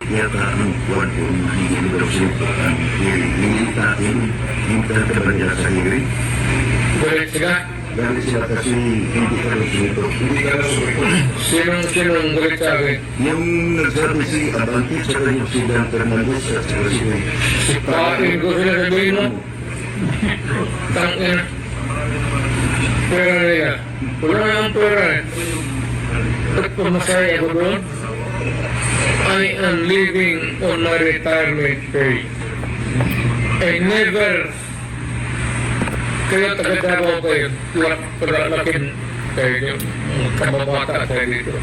Kaya ka ang kuwan po hindi lugar-lugar ang hindi natin yung talaga sa hearing. Galit sila? Galit sila kasi hindi ka lugar-lugar. Hindi ka lugar-lugar. Sinong galit sa akin? Yung nagsabi si Abante sa kanyang si Dan Fernandez at sa President. Pakin ko sila sabihin mo. Tangin. Pera nila. Wala yung pera eh. At pumasaya ako doon, I am living on my retirement pay. I never, kaya taga-Davao kayo, lakin kayo, kababata kayo dito.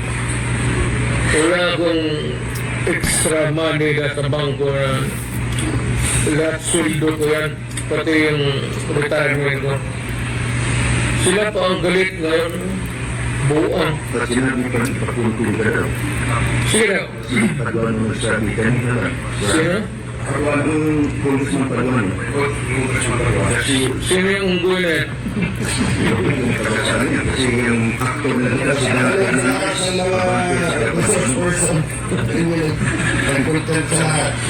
Wala akong extra money na sa bangko na lahat sweldo ko yan, pati yung retirement ko. Sila pa ang galit ngayon, buang. At sinabi pa rin papuntuin ka daw. Sino? Si Paduan mo sabi kanina lang. Sino? Paduan yung Congressman Paduan. Kasi Sino yung unggoy na yan? yung pagkasala niya. Kasi yung actor na nila sinabi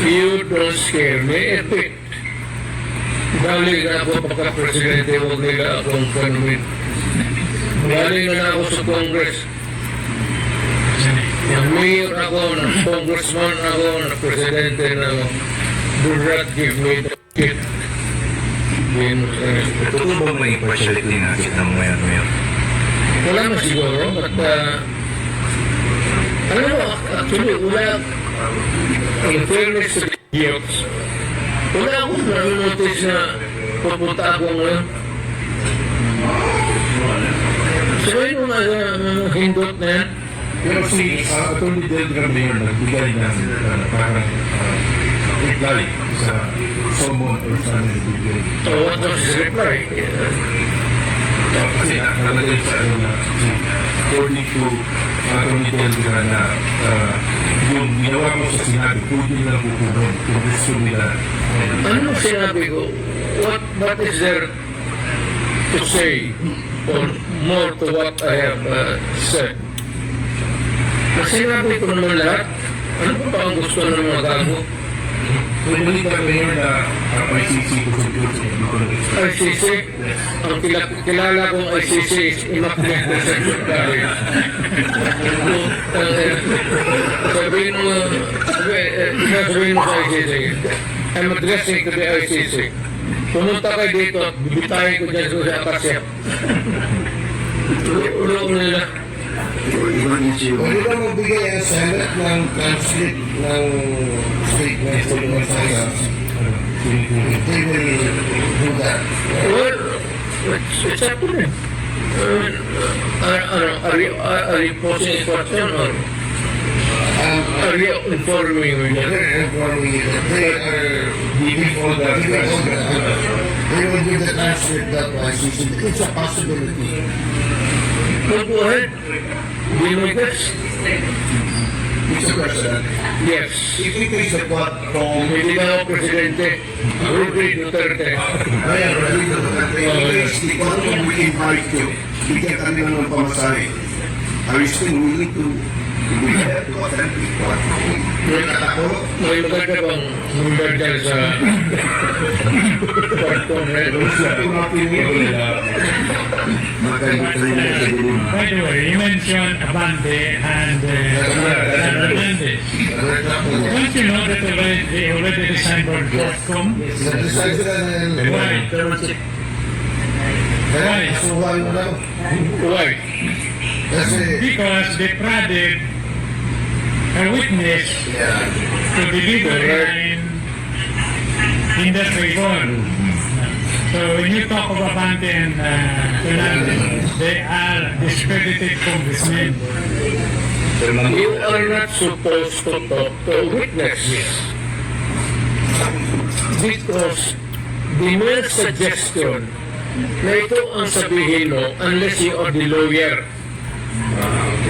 You don't scare me, epic. Galing na ako pagka-presidente, huwag nila akong panumin. Galing na ako sa Congress. Mayor ako, congressman ako, presidente na ako. Do not give me the shit. Totoo ba may partiality na kita mo ngayon? Wala na siguro, but alam mo, actually, wala, in fairness to the idiots, wala akong nanonotice na pupunta ako ngayon. Sabihin mo nga hindot na yan. Pero si Atty. Delgar Mayor nagbigay ng parang reply sa summon or sa nagbigay. So what was his reply? Kasi nakalagay sa ano na according to Atty. Delgar na yung ginawa mo sa sinabi, pwede nila kukunon kung gusto nila. Ano sinabi ko? What is there to say or more to what I have said? Sinabi ko naman lahat. Ano pa ang gusto ng mga gago? Kung balita Mayor na ICC contribute ICC? Ang kilala kong ICC is Immaculate Secretary. Sabihin mo sa ICC, I'm addressing to the ICC. Pumunta kayo dito at bibitahin ko dyan sa Akasya. Ulo nila. ibang issue. Pwede ba magbigay ang Senate ng transcript ng statement sa mga saya? If they will do that. Well, it's up to them. Are you posing a question or are you informing me? They're informing you that they are giving all the they will give the transcript that ICC. It's a possibility. Well, go ahead. Do you know this? Mr. President, Yes. if we take the quote from Hindi na ako presidente. Rodrigo Duterte. Mayor Rodrigo Duterte, is the quantum we invite you, bigyan kami ng pamasahe. Are you still willing to be there to attend the quantum? May katakot? May maganda bang number dyan sa kwarto na ito? Magkaiba tayo na sa dilim. By the way, you mentioned Abante and Hernandez. Don't you know that they already designed for Quadcom? Nag-decide sila na Why? Why? kasuhan mo lang. Why? Kasi Because they prodded a witness to deliver in their favor. So when you talk of Abante and Hernandez, they are discredited congressmen. You are not supposed to talk to a witness. Because the mere suggestion na ito ang sabihin mo unless you are the lawyer.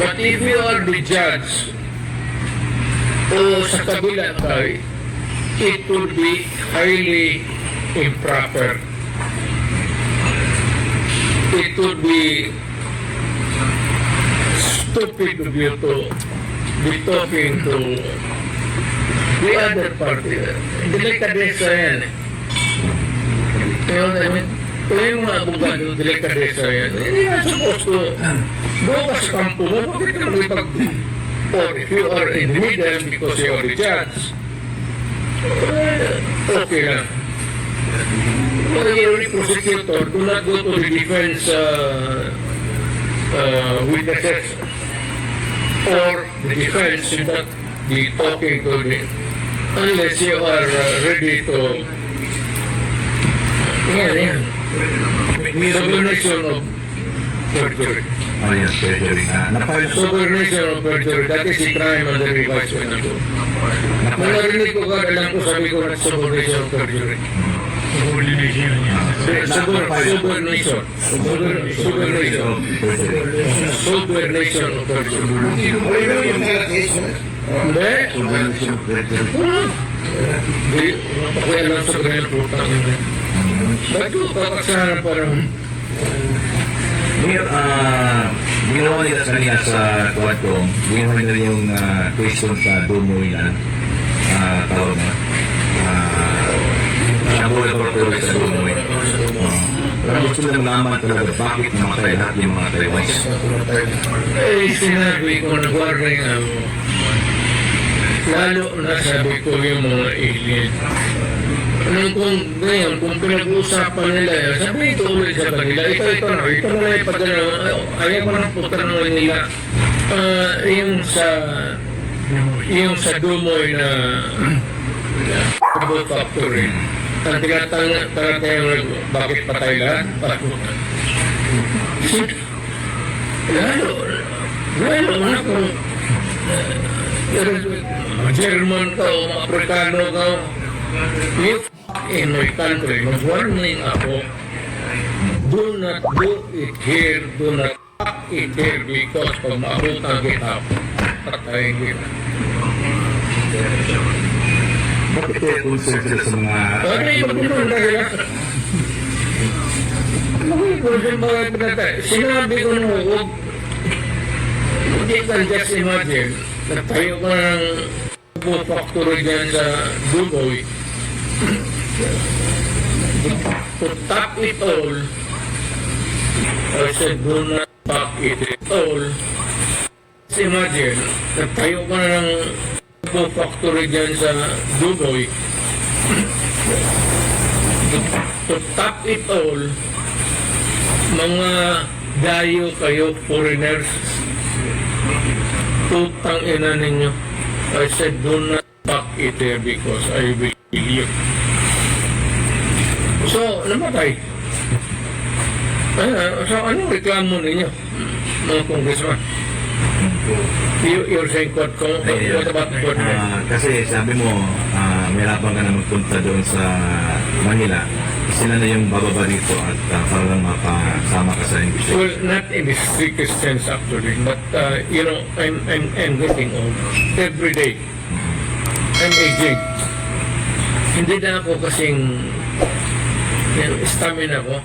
But if you are the judge o sa kabila tayo, it would be highly improper. It would be stupid of you to be talking to the other party. Delikadesa yan eh. You know what I mean? Kung yung mga abogado, delikadesa yan. Hindi na supposed to go ka sa kampo mo, bakit ka mag or if you are in the middle because you are the judge, okay lang. But the prosecutor do not go to the defense witnesses or the defense should not be talking to the unless you are ready to yan. Subordination of perjury. Oh, yes, perjury. Napayos. Subordination of perjury. That is the crime under revised penal code. Narinig ko ka, alam ko sabi ko na subordination of perjury. Subordination. Subordination. Subordination of perjury. Ano yung mga case mo? Hindi. Subordination of perjury. Hindi. Ako alam sa ganyan po. Ba't ko kakasana parang Mayor, ginawa nila kanina sa Quadcom, ginawa nila yung question sa Dumoy na tawag na. Laboratory sa Dumoy. Gusto nila malaman talaga bakit namatay lahat yung mga Taiwanese. eh, sinabi ko na warning lalo na sabi ko yung mga alien. Anong kung ngayon, kung pinag-uusapan nila yan, sabi ito ulit sa kanila, ito na yung padala, ayaw ko na punta naman nila. Yung sa Dumoy na about factory, ang tinatanong tayo, bakit patay lahat? Lalo na kung German ka o Afrikano ka, if in my country, mag-warning ako, do not do it here, do not fuck it here because pag maabutan kita, patayin kita. Bakit kayo concern sila sa mga... Ano yung pagpunong dahil sinabi ko na huwag, hindi ka just imagine, nagtayo ko ng factory dyan sa Dumoy, to top it all, I said, do not top it all. Just imagine, nagtayo ko na ng factory dyan sa Dumoy, to top it all, mga dayo kayo, foreigners, tutang ina ninyo. I said, do not fuck it here because I will kill you. So, namatay. So, anong reklamo ninyo, mga congressman? You're saying what about what? Kasi sabi mo, mayroon ka na magpunta doon sa Manila. Sila na yung bababa dito at para lang mapasama ka sa investigation. Well, not in the strictest sense actually, but you know, I'm getting old. Every day, I'm aging. Hindi na ako kasing stamina ko.